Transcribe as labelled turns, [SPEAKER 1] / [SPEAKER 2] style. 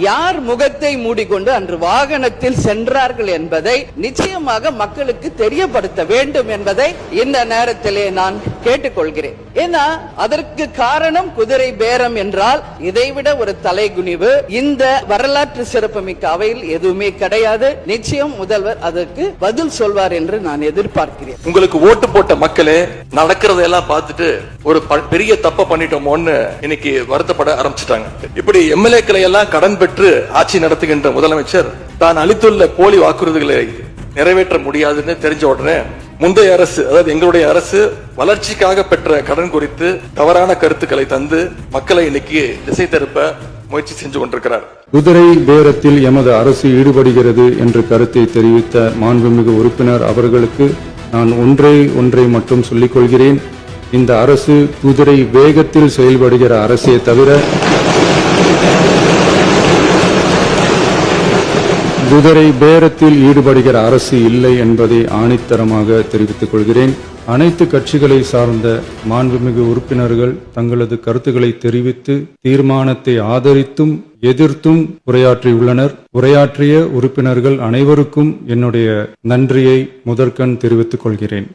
[SPEAKER 1] யார் முகத்தை மூடிக்கொண்டு அன்று வாகனத்தில் சென்றார்கள் என்பதை நிச்சயமாக மக்களுக்கு தெரியப்படுத்த வேண்டும் என்பதை இந்த நேரத்திலே நான் கேட்டுக்கொள்கிறேன். ஏன்னா அதற்கு காரணம் குதிரை பேரம் என்றால் இதைவிட ஒரு தலைகுனிவு இந்த வரலாற்று சிறப்புமிக்க அவையில் எதுவுமே கிடையாது. நிச்சயம் முதல்வர் அதற்கு பதில் சொல்வார் என்று நான் எதிர்பார்க்கிறேன்.
[SPEAKER 2] உங்களுக்கு ஓட்டு போட்ட மக்களே நடக்கிறதெல்லாம் பார்த்துட்டு ஒரு பெரிய தப்ப பண்ணிட்டோமோன்னு இன்னைக்கு வருத்தப்பட ஆரம்பிச்சுட்டாங்க. இப்படி எம்எல்ஏக்களை எல்லாம் கடன் பெற்று ஆட்சி நடத்துகின்ற முதலமைச்சர் தான் அளித்துள்ள போலி வாக்குறுதிகளை நிறைவேற்ற முடியாதுன்னு தெரிஞ்ச உடனே முந்தைய அரசு, அதாவது எங்களுடைய அரசு வளர்ச்சிக்காக பெற்ற கடன் குறித்து தவறான கருத்துக்களை தந்து மக்களை இன்னைக்கு திசை திருப்ப முயற்சி செஞ்சு கொண்டிருக்கிறார்.
[SPEAKER 3] குதிரை பேரத்தில் எமது அரசு ஈடுபடுகிறது என்ற கருத்தை தெரிவித்த மாண்புமிகு உறுப்பினர் அவர்களுக்கு நான் ஒன்றை மட்டும் சொல்லிக் கொள்கிறேன். இந்த அரசு குதிரை வேகத்தில் செயல்படுகிற அரசே தவிர குதிரை பேரத்தில் ஈடுபடுகிற அரசு இல்லை என்பதை ஆணித்தரமாக தெரிவித்துக் கொள்கிறேன். அனைத்து கட்சிகளை சார்ந்த மாண்புமிகு உறுப்பினர்கள் தங்களது கருத்துக்களை தெரிவித்து தீர்மானத்தை ஆதரித்தும் எதிர்த்தும் உரையாற்றியுள்ளனர். உரையாற்றிய உறுப்பினர்கள் அனைவருக்கும் என்னுடைய நன்றியை முதற்கண் தெரிவித்துக் கொள்கிறேன்.